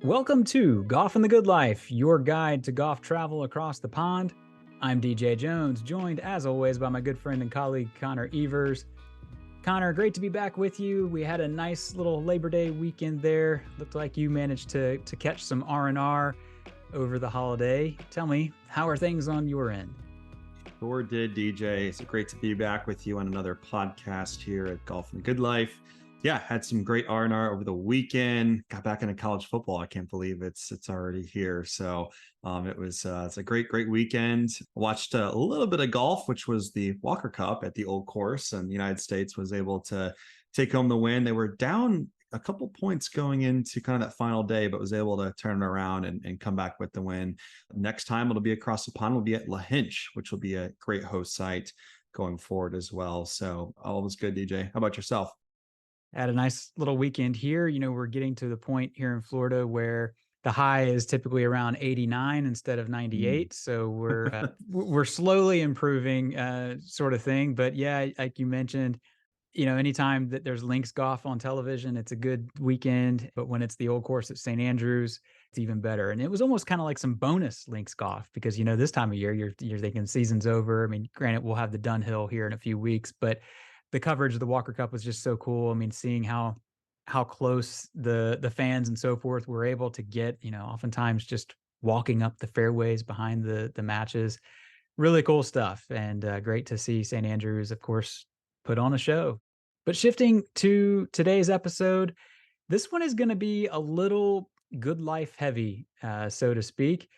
Welcome to Golf and the Good Life, your guide to golf travel across the pond. I'm DJ Jones, joined as always by my good friend and colleague Connor Evers. Connor, great to be back with you. We had a nice little Labor Day weekend there. Looked like you managed to catch some R&R over the holiday. Tell me, how are things on your end? Sure did, DJ. It's great to be back with you on another podcast here at Golf and the Good Life. Yeah, had some great R&R over the weekend. Got back into college football. I can't believe it's already here. So it's a great weekend. Watched a little bit of golf, which was the Walker Cup at the Old Course, and the United States was able to take home the win. They were down a couple points going into kind of that final day, but was able to turn it around and come back with the win. Next time it'll be across the pond. We'll be at La Hinch, which will be a great host site going forward as well. So all was good, DJ. How about yourself? Had a nice little weekend here. We're getting to the point here in Florida where the high is typically around 89 instead of Mm. 98. So we're slowly improving, sort of thing. But yeah, like you mentioned, anytime that there's links golf on television, it's a good weekend. But when it's the old course at St. Andrews, it's even better. And it was almost kind of like some bonus links golf because this time of year you're thinking season's over. I mean, granted, we'll have the Dunhill here in a few weeks, but the coverage of the Walker Cup was just so cool. I mean, seeing how close the fans and so forth were able to get, oftentimes just walking up the fairways behind the matches. Really cool stuff, and great to see St. Andrews, of course, put on a show. But shifting to today's episode, this one is going to be a little good life heavy, so to speak.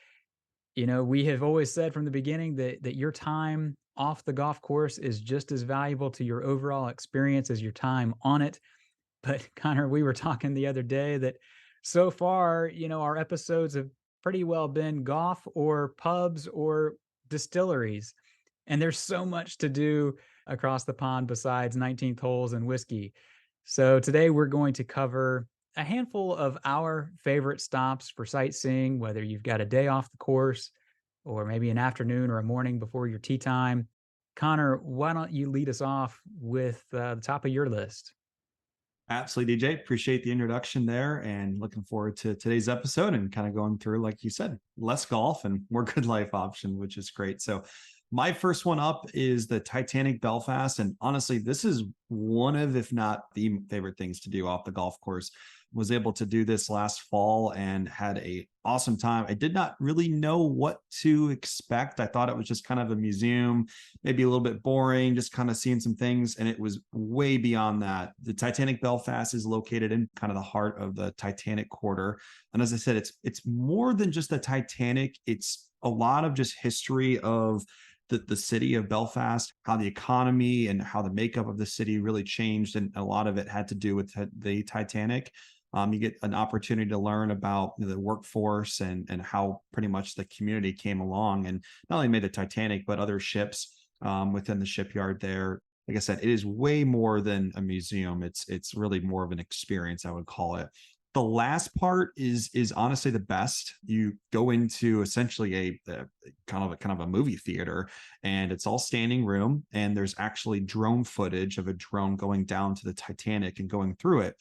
We have always said from the beginning that your time off the golf course is just as valuable to your overall experience as your time on it. But Connor, we were talking the other day that so far, our episodes have pretty well been golf or pubs or distilleries. And there's so much to do across the pond besides 19th holes and whiskey. So today we're going to cover a handful of our favorite stops for sightseeing, whether you've got a day off the course or maybe an afternoon or a morning before your tea time. Connor, why don't you lead us off with the top of your list? Absolutely, DJ. Appreciate the introduction there and looking forward to today's episode and kind of going through, like you said, less golf and more good life option, which is great. So my first one up is the Titanic Belfast. And honestly, this is one of, if not the favorite things to do off the golf course. Was able to do this last fall and had a awesome time. I did not really know what to expect. I thought it was just kind of a museum, maybe a little bit boring, just kind of seeing some things. And it was way beyond that. The Titanic Belfast is located in kind of the heart of the Titanic Quarter. And as I said, it's more than just the Titanic. It's a lot of just history of the city of Belfast, how the economy and how the makeup of the city really changed. And a lot of it had to do with the Titanic. You get an opportunity to learn about the workforce and how pretty much the community came along and not only made the Titanic, but other ships within the shipyard there. Like I said, it is way more than a museum. It's really more of an experience, I would call it. The last part is honestly the best. You go into essentially a kind of a movie theater, and it's all standing room, and there's actually drone footage of a drone going down to the Titanic and going through it.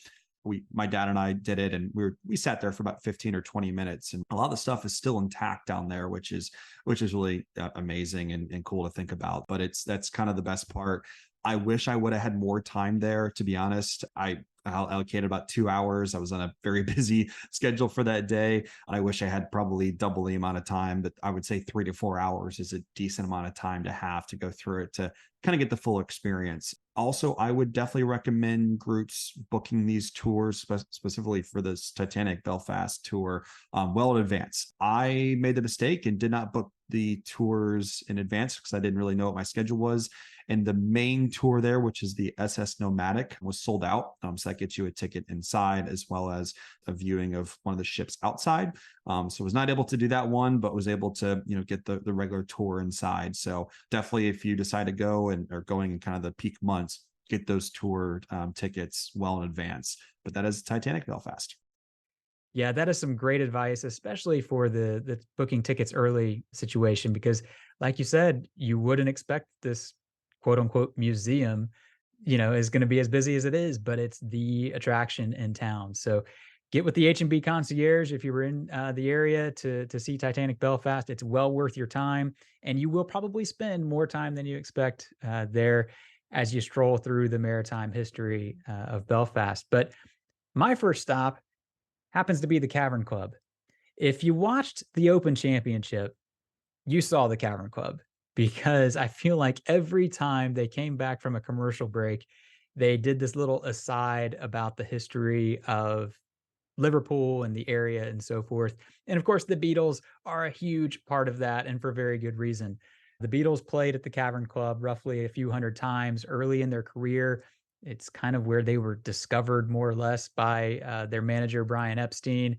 My dad and I did it, and we sat there for about 15 or 20 minutes, and a lot of the stuff is still intact down there, which is really amazing and cool to think about. But that's kind of the best part. I wish I would have had more time there, to be honest. I allocated about 2 hours. I was on a very busy schedule for that day. I wish I had probably double the amount of time, but I would say 3 to 4 hours is a decent amount of time to have to go through it to kind of get the full experience. Also, I would definitely recommend groups booking these tours specifically for this Titanic Belfast tour well in advance. I made the mistake and did not book the tours in advance because I didn't really know what my schedule was. And the main tour there, which is the SS Nomadic, was sold out. So that gets you a ticket inside as well as a viewing of one of the ships outside. So was not able to do that one, but was able to get the regular tour inside. So definitely, if you decide to go and are going in kind of the peak months, get those tour tickets well in advance. But that is Titanic Belfast. Yeah, that is some great advice, especially for the booking tickets early situation, because like you said, you wouldn't expect this quote unquote museum, is going to be as busy as it is, but it's the attraction in town. So get with the H&B concierge if you were in the area to see Titanic Belfast. It's well worth your time, and you will probably spend more time than you expect there as you stroll through the maritime history of Belfast. But my first stop happens to be the Cavern Club. If you watched the Open Championship, you saw the Cavern Club because I feel like every time they came back from a commercial break, they did this little aside about the history of Liverpool and the area and so forth. And of course, the Beatles are a huge part of that, and for very good reason. The Beatles played at the Cavern Club roughly a few hundred times early in their career. It's kind of where they were discovered more or less by their manager, Brian Epstein.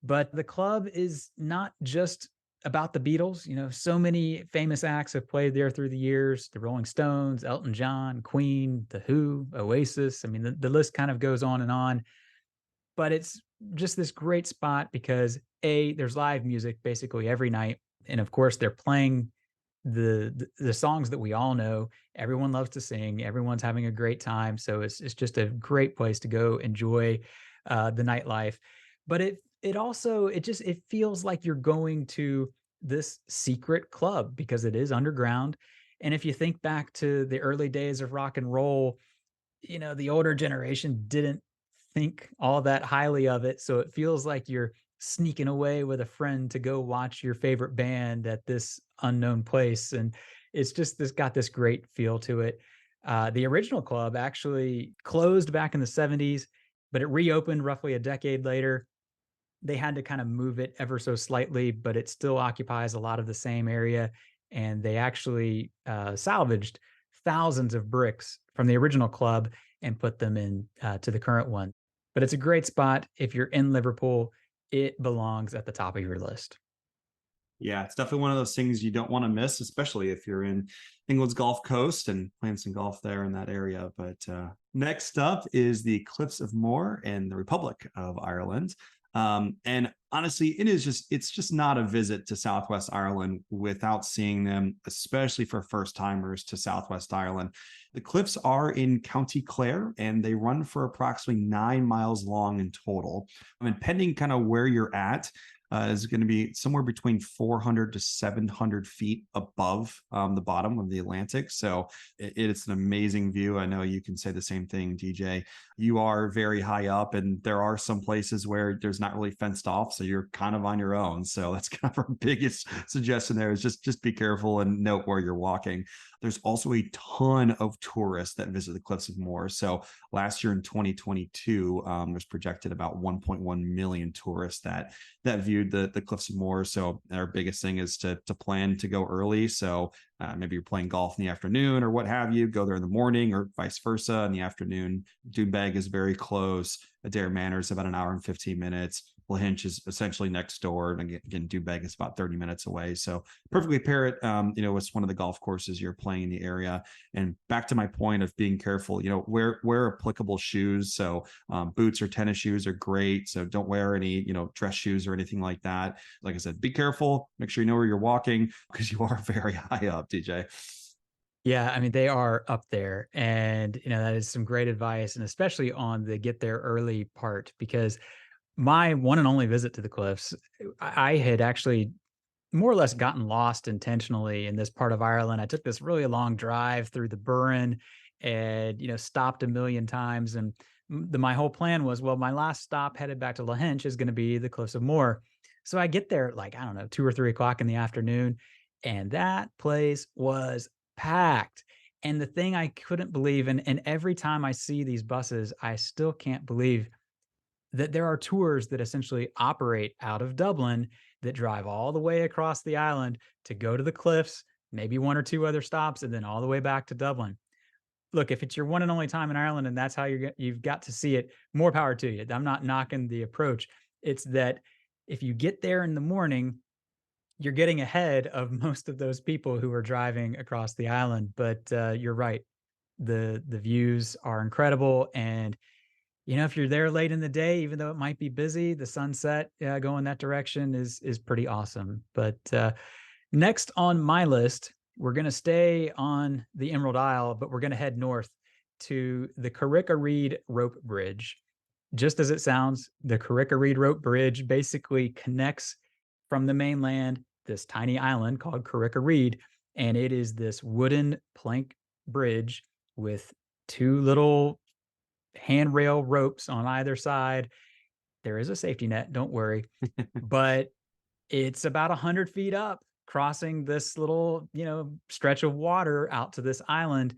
But the club is not just about the Beatles. You know, so many famous acts have played there through the years: the Rolling Stones, Elton John, Queen, The Who, Oasis. I mean, the list kind of goes on and on. But it's just this great spot because A, there's live music basically every night. And of course, they're playing the songs that we all know. Everyone loves to sing. Everyone's having a great time. So it's just a great place to go enjoy the nightlife. But it also it feels like you're going to this secret club because it is underground. And if you think back to the early days of rock and roll, you know, the older generation didn't think all that highly of it. So it feels like you're sneaking away with a friend to go watch your favorite band at this unknown place. And it's just this got this great feel to it. The original club actually closed back in the 70s, but it reopened roughly a decade later. They had to kind of move it ever so slightly, but it still occupies a lot of the same area. And they actually salvaged thousands of bricks from the original club and put them in to the current one. But it's a great spot. If you're in Liverpool, it belongs at the top of your list. Yeah, it's definitely one of those things you don't want to miss, especially if you're in England's Gulf Coast and playing some golf there in that area. But next up is the Cliffs of Moher in the Republic of Ireland. And honestly, it's just not a visit to Southwest Ireland without seeing them, especially for first timers to Southwest Ireland. The cliffs are in County Clare and they run for approximately 9 miles long in total. I mean, pending kind of where you're at, is going to be somewhere between 400 to 700 feet above the bottom of the Atlantic. So it's an amazing view. I know you can say the same thing, DJ. You are very high up, and there are some places where there's not really fenced off, so you're kind of on your own. So that's kind of our biggest suggestion there is just be careful and note where you're walking. There's also a ton of tourists that visit the Cliffs of Moher. So last year in 2022, there's projected about 1.1 million tourists that viewed the Cliffs of Moher. So our biggest thing is to plan to go early. So maybe you're playing golf in the afternoon or what have you, go there in the morning or vice versa in the afternoon. Doonbeg is very close. Adair Manor is about an hour and 15 minutes. Lahinch is essentially next door. And again, Doonbeg is about 30 minutes away. So perfectly pair it, it's one of the golf courses you're playing in the area. And back to my point of being careful, wear applicable shoes. So boots or tennis shoes are great. So don't wear any, dress shoes or anything like that. Like I said, be careful. Make sure you know where you're walking because you are very high up, DJ. Yeah, I mean, they are up there. And, that is some great advice. And especially on the get there early part, because my one and only visit to the cliffs, I had actually more or less gotten lost intentionally in this part of Ireland. I took this really long drive through the Burren and, stopped a million times. And my whole plan was, well, my last stop headed back to Lahinch is going to be the Cliffs of Moher. So I get there like, I don't know, 2 or 3 o'clock in the afternoon. And that place was packed. And the thing I couldn't believe, and every time I see these buses, I still can't believe that there are tours that essentially operate out of Dublin that drive all the way across the island to go to the cliffs, maybe one or two other stops, and then all the way back to Dublin. Look, if it's your one and only time in Ireland and that's how you've got to see it, more power to you. I'm not knocking the approach. It's that if you get there in the morning, you're getting ahead of most of those people who are driving across the island. But you're right, the views are incredible, and if you're there late in the day, even though it might be busy, the sunset going that direction is pretty awesome. But next on my list, we're going to stay on the Emerald Isle, but we're going to head north to the Carrick-a-Reid Rope Bridge. just as it sounds, the Karika Reed Rope Bridge basically connects from the mainland this tiny island called Karika Reed, and it is this wooden plank bridge with two little handrail ropes on either side. There is a safety net, don't worry, but it's about 100 feet up, crossing this little, stretch of water out to this island.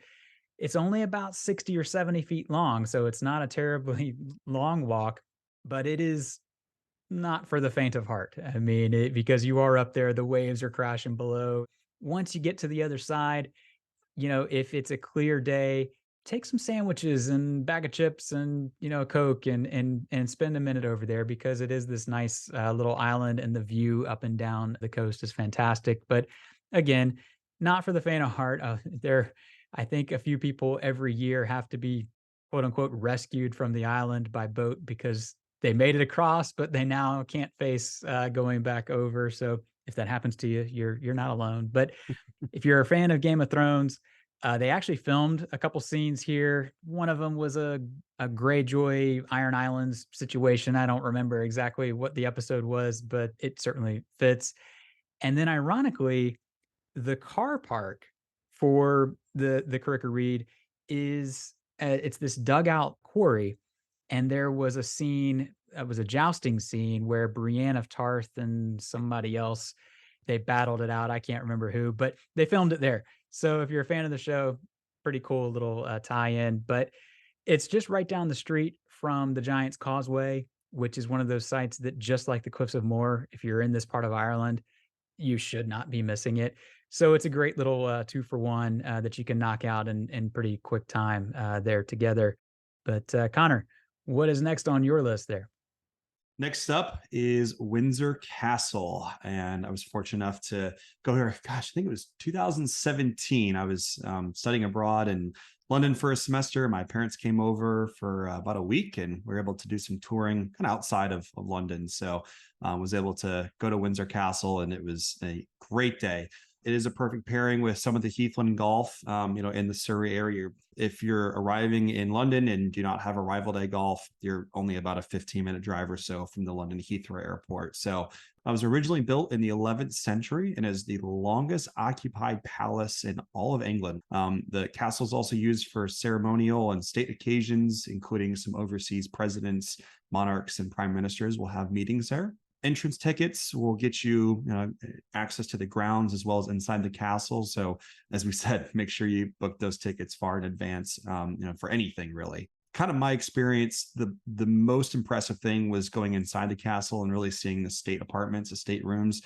It's only about 60 or 70 feet long, so it's not a terribly long walk, but it is not for the faint of heart. I mean, because you are up there, the waves are crashing below. Once you get to the other side, if it's a clear day, take some sandwiches and bag of chips and, a Coke and spend a minute over there because it is this nice little island and the view up and down the coast is fantastic. But again, not for the faint of heart. I think a few people every year have to be quote unquote rescued from the island by boat because they made it across, but they now can't face going back over. So if that happens to you, you're not alone. But if you're a fan of Game of Thrones, they actually filmed a couple scenes here. One of them was a Greyjoy Iron Islands situation. I don't remember exactly what the episode was, but it certainly fits. And then ironically, the car park for the Karika Reed is it's this dugout quarry, and there was a scene, it was a jousting scene where Brienne of Tarth and somebody else, they battled it out. I can't remember who, but they filmed it there. So if you're a fan of the show, pretty cool little tie-in. But it's just right down the street from the Giant's Causeway, which is one of those sites that, just like the Cliffs of Moher, if you're in this part of Ireland, you should not be missing it. So it's a great little 2 for 1 that you can knock out in pretty quick time there together. But Connor, what is next on your list there? Next up is Windsor Castle. And I was fortunate enough to go here. Gosh, I think it was 2017. I was studying abroad in London for a semester. My parents came over for about a week and we were able to do some touring kind of outside of London. So was able to go to Windsor Castle and it was a great day. It is a perfect pairing with some of the Heathland golf, in the Surrey area. If you're arriving in London and do not have arrival day golf, you're only about a 15-minute drive or so from the London Heathrow Airport. So it was originally built in the 11th century and is the longest occupied palace in all of England. The castle is also used for ceremonial and state occasions, including some overseas presidents, monarchs, and prime ministers will have meetings there. Entrance tickets will get you, access to the grounds as well as inside the castle. So, as we said, make sure you book those tickets far in advance. For anything really. Kind of my experience, the most impressive thing was going inside the castle and really seeing the state apartments, the state rooms.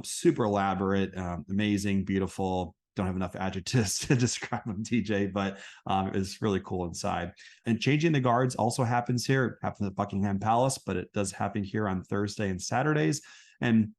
Super elaborate, amazing, beautiful. Don't have enough adjectives to describe them, TJ, but it was really cool inside. And changing the guards also happens here. It happens at Buckingham Palace, but it does happen here on Thursday and Saturdays. And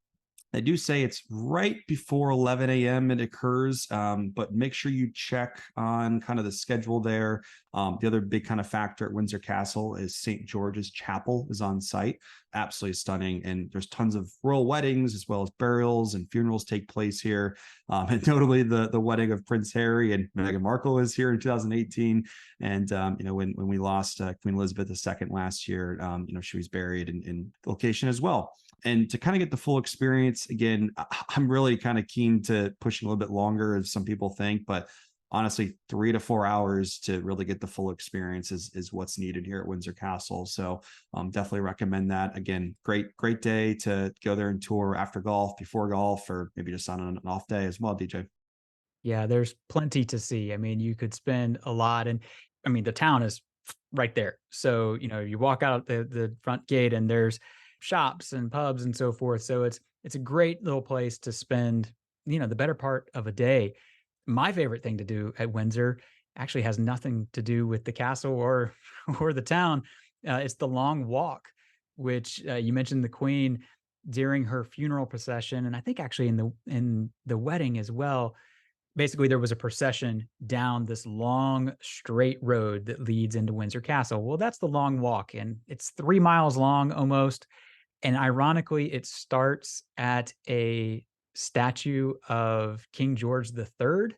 I do say it's right before 11 a.m. it occurs, but make sure you check on kind of the schedule there. The other big kind of factor at Windsor Castle is St. George's Chapel is on site. Absolutely stunning. And there's tons of royal weddings as well as burials and funerals take place here. And notably the wedding of Prince Harry and Meghan Markle is here in 2018. And, when we lost Queen Elizabeth II last year, she was buried in the location as well. And to kind of get the full experience, again, I'm really kind of keen to pushing a little bit longer, as some people think, but honestly, 3 to 4 hours to really get the full experience is what's needed here at Windsor Castle. So definitely recommend that. Again, great day to go there and tour after golf, before golf, or maybe just on an off day as well, DJ. Yeah, there's plenty to see. I mean, you could spend a lot, and I mean, the town is right there. So, you walk out the front gate and there's shops and pubs and so forth. So it's a great little place to spend, the better part of a day. My favorite thing to do at Windsor actually has nothing to do with the castle or or the town. It's the long walk, which you mentioned the Queen during her funeral procession, and I think actually in the wedding as well. Basically, there was a procession down this long straight road that leads into Windsor Castle. Well, that's the long walk, and it's 3 miles long almost. And ironically, it starts at a statue of King George III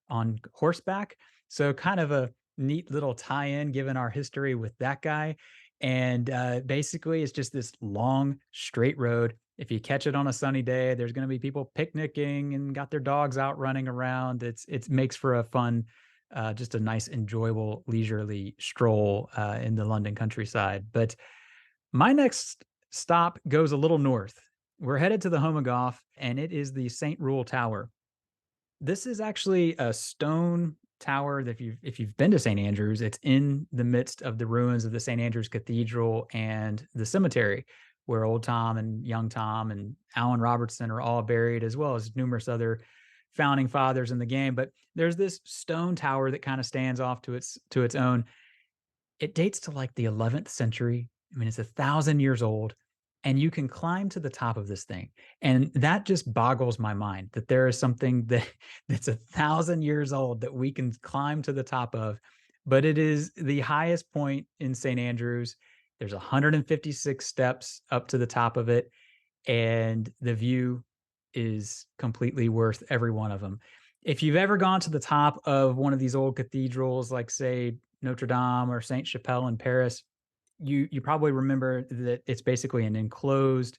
on horseback. So kind of a neat little tie-in given our history with that guy. And basically, it's just this long, straight road. If you catch it on a sunny day, there's going to be people picnicking and got their dogs out running around. It makes for a fun, just a nice, enjoyable, leisurely stroll in the London countryside. But my next stop goes a little north. We're headed to the home of golf, and it is the St. Rule Tower. This is actually a stone tower that if you've been to St. Andrews, it's in the midst of the ruins of the St. Andrews Cathedral and the cemetery where old Tom and young Tom and Allen Robertson are all buried, as well as numerous other founding fathers in the game. But there's this stone tower that kind of stands off to its own. It dates to like the 11th century. I mean, it's 1,000 years old, and you can climb to the top of this thing. And that just boggles my mind that there is something that that's 1,000 years old that we can climb to the top of. But it is the highest point in St. Andrews. There's 156 steps up to the top of it, and the view is completely worth every one of them. If you've ever gone to the top of one of these old cathedrals, like say Notre Dame or Saint Chapelle in Paris, you probably remember that it's basically an enclosed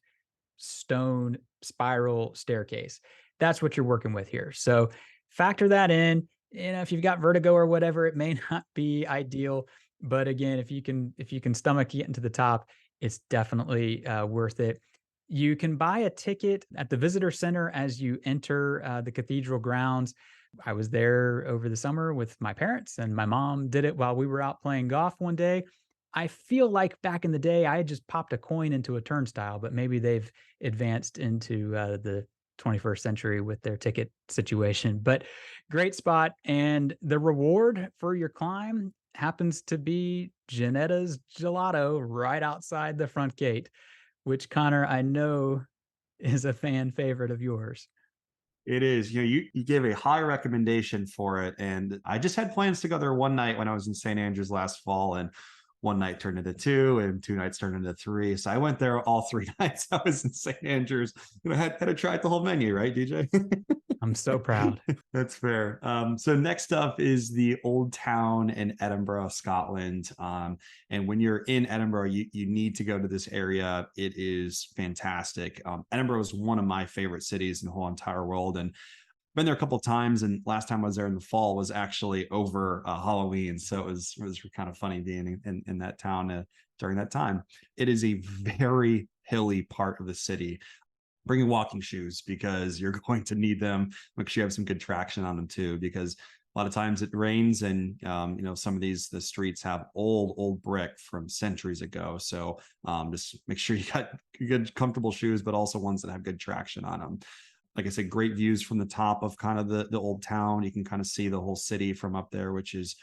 stone spiral staircase. That's what you're working with here. So factor that in. If you've got vertigo or whatever, it may not be ideal. But again, if you can stomach getting to the top, it's definitely worth it. You can buy a ticket at the visitor center as you enter the cathedral grounds. I was there over the summer with my parents, and my mom did it while we were out playing golf one day. I feel like back in the day, I had just popped a coin into a turnstile, but maybe they've advanced into the 21st century with their ticket situation. But great spot. And the reward for your climb happens to be Janetta's Gelato right outside the front gate, which Connor, I know is a fan favorite of yours. It is. You gave a high recommendation for it, and I just had plans to go there one night when I was in St. Andrews last fall, and one night turned into two, and two nights turned into three. So I went there all 3 nights I was in St. Andrews. I had to try the whole menu, right, DJ? I'm so proud. That's fair. So next up is the Old Town in Edinburgh, Scotland. And when you're in Edinburgh, you need to go to this area. It is fantastic. Edinburgh is one of my favorite cities in the whole entire world, and been there a couple of times. And last time I was there in the fall was actually over Halloween, so it was kind of funny being in that town during that time. It is a very hilly part of the city. Bring your walking shoes because you're going to need them. Make sure you have some good traction on them too, because a lot of times it rains, and some of the streets have old brick from centuries ago. So just make sure you got good comfortable shoes, but also ones that have good traction on them. Like I said, great views from the top of kind of the old town. You can kind of see the whole city from up there, which is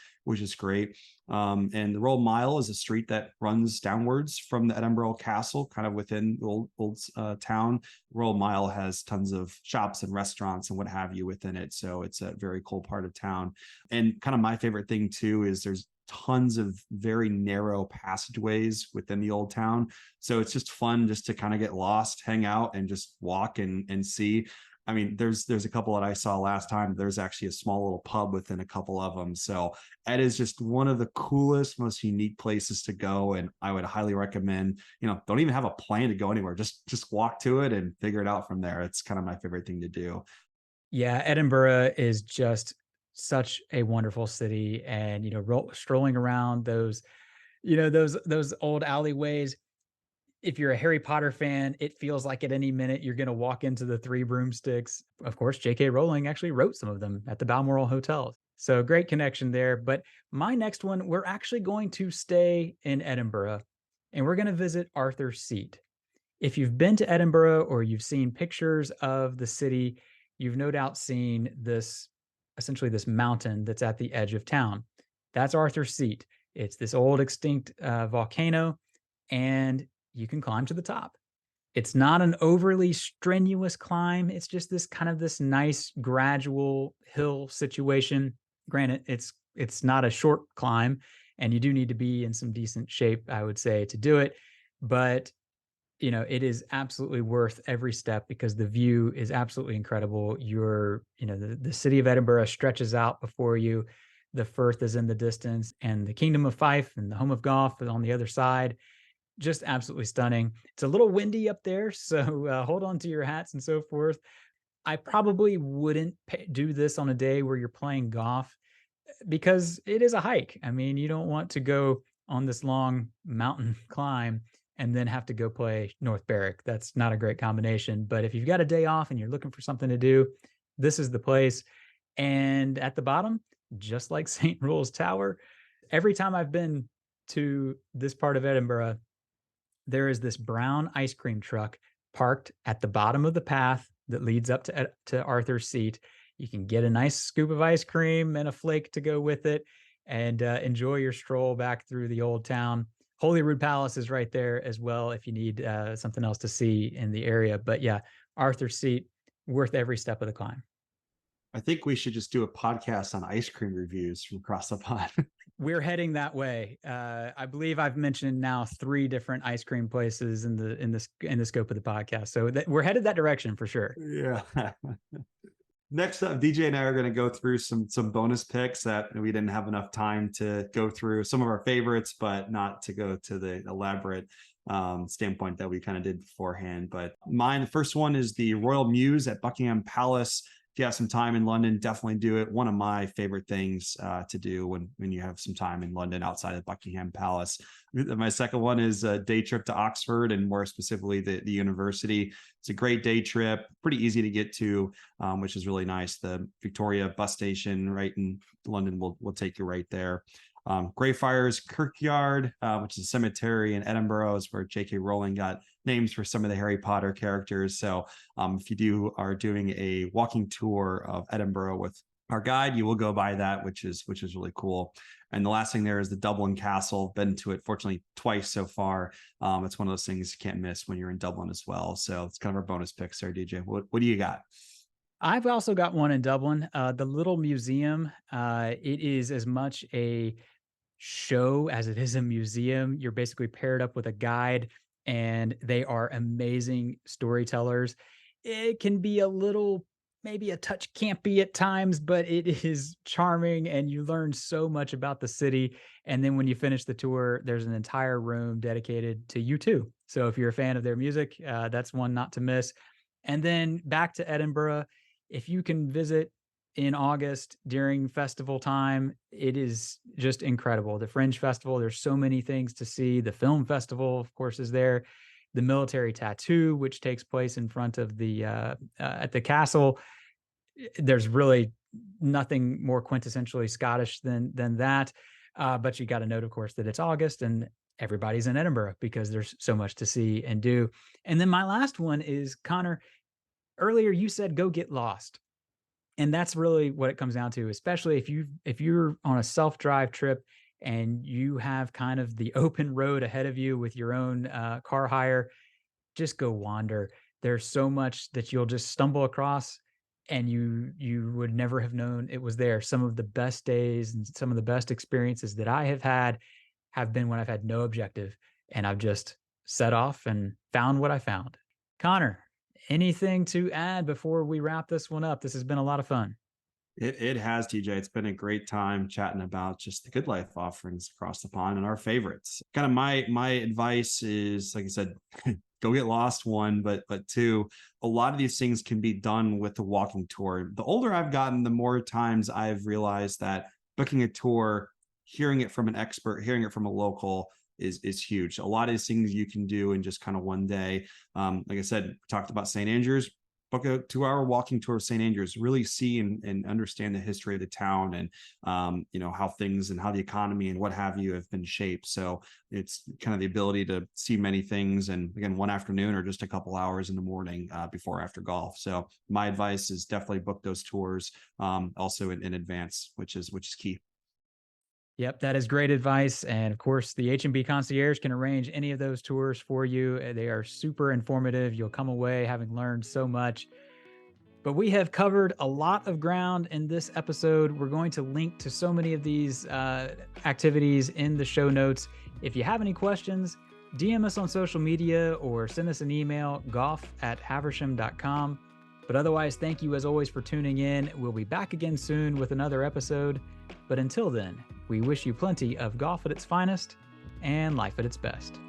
great. And the Royal Mile is a street that runs downwards from the Edinburgh Castle, kind of within the old town. Royal Mile has tons of shops and restaurants and what have you within it, so it's a very cool part of town. And kind of my favorite thing too is there's tons of very narrow passageways within the old town, so it's just fun just to kind of get lost, hang out, and just walk and see. I mean, there's a couple that I saw last time. There's actually a small little pub within a couple of them. So it is just one of the coolest, most unique places to go. And I would highly recommend, don't even have a plan to go anywhere. Just walk to it and figure it out from there. It's kind of my favorite thing to do. Yeah, Edinburgh is just such a wonderful city, and strolling around those old alleyways. If you're a Harry Potter fan, it feels like at any minute you're going to walk into the Three Broomsticks. Of course, J.K. Rowling actually wrote some of them at the Balmoral Hotel. So great connection there. But my next one, we're actually going to stay in Edinburgh, and we're going to visit Arthur's Seat. If you've been to Edinburgh or you've seen pictures of the city, you've no doubt seen essentially this mountain that's at the edge of town. That's Arthur's Seat. It's this old extinct volcano, and you can climb to the top. It's not an overly strenuous climb. It's just this nice gradual hill situation. Granted, it's not a short climb, and you do need to be in some decent shape, I would say, to do it. But it is absolutely worth every step because the view is absolutely incredible. The city of Edinburgh stretches out before you. The Firth is in the distance, and the Kingdom of Fife and the Home of Golf is on the other side. Just absolutely stunning. It's a little windy up there, so hold on to your hats and so forth. I probably wouldn't do this on a day where you're playing golf because it is a hike. I mean, you don't want to go on this long mountain climb and then have to go play North Berwick. That's not a great combination. But if you've got a day off and you're looking for something to do, this is the place. And at the bottom, just like St. Rule's Tower, every time I've been to this part of Edinburgh, there is this brown ice cream truck parked at the bottom of the path that leads up to Arthur's Seat. You can get a nice scoop of ice cream and a flake to go with it and enjoy your stroll back through the old town. Holyrood Palace is right there as well if you need something else to see in the area. But yeah, Arthur's Seat, worth every step of the climb. I think we should just do a podcast on ice cream reviews from across the pond. We're heading that way. I believe I've mentioned now 3 different ice cream places in the scope of the podcast. So we're headed that direction for sure. Yeah. Next up, DJ and I are going to go through some bonus picks that we didn't have enough time to go through. Some of our favorites, but not to go to the elaborate standpoint that we kind of did beforehand. But mine, the first one is the Royal Mews at Buckingham Palace. If you have some time in London, definitely do it. One of my favorite things to do when you have some time in London outside of Buckingham Palace. My second one is a day trip to Oxford, and more specifically the university. It's a great day trip, pretty easy to get to, which is really nice. The Victoria bus station right in London will take you right there. Greyfriars Kirkyard, which is a cemetery in Edinburgh, is where J.K. Rowling got names for some of the Harry Potter characters. So if you are doing a walking tour of Edinburgh with our guide, you will go by that, which is really cool. And the last thing there is the Dublin Castle. Been to it, fortunately, twice so far. It's one of those things you can't miss when you're in Dublin as well. So it's kind of our bonus picks there, DJ. What do you got? I've also got one in Dublin, the Little Museum. It is as much a show as it is a museum. You're basically paired up with a guide, and they are amazing storytellers. It can be a little, maybe a touch campy at times, but it is charming and you learn so much about the city. And then when you finish the tour, there's an entire room dedicated to U2. So if you're a fan of their music, that's one not to miss. And then back to Edinburgh, if you can visit in August during festival time, it is just incredible. The Fringe Festival, there's so many things to see. The film festival, of course, is there. The military tattoo, which takes place in front of the at the castle. There's really nothing more quintessentially Scottish than that. But you got to note, of course, that it's August and everybody's in Edinburgh because there's so much to see and do. And then my last one is, Connor, earlier you said go get lost. And that's really what it comes down to, especially if you're on a self-drive trip and you have kind of the open road ahead of you with your own car hire, just go wander. There's so much that you'll just stumble across and you would never have known it was there. Some of the best days and some of the best experiences that I have been when I've had no objective and I've just set off and found what I found. Connor, anything to add before we wrap this one up? This has been a lot of fun. It has, TJ. It's been a great time chatting about just the Good Life offerings across the pond and our favorites. Kind of my advice is, like I said, go get lost, one, but two, a lot of these things can be done with the walking tour. The older I've gotten, the more times I've realized that booking a tour, hearing it from an expert, hearing it from a local is huge. A lot of these things you can do in just kind of one day. Like I said, we talked about St. Andrews. Book a 2-hour walking tour of St. Andrews, really see and understand the history of the town and, how things and how the economy and what have you have been shaped. So it's kind of the ability to see many things. And again, one afternoon or just a couple hours in the morning before or after golf. So my advice is definitely book those tours also in advance, which is key. Yep, that is great advice. And of course, the H&B concierge can arrange any of those tours for you. They are super informative. You'll come away having learned so much. But we have covered a lot of ground in this episode. We're going to link to so many of these activities in the show notes. If you have any questions, DM us on social media or send us an email, golf@haversham.com. But otherwise, thank you as always for tuning in. We'll be back again soon with another episode. But until then, we wish you plenty of golf at its finest and life at its best.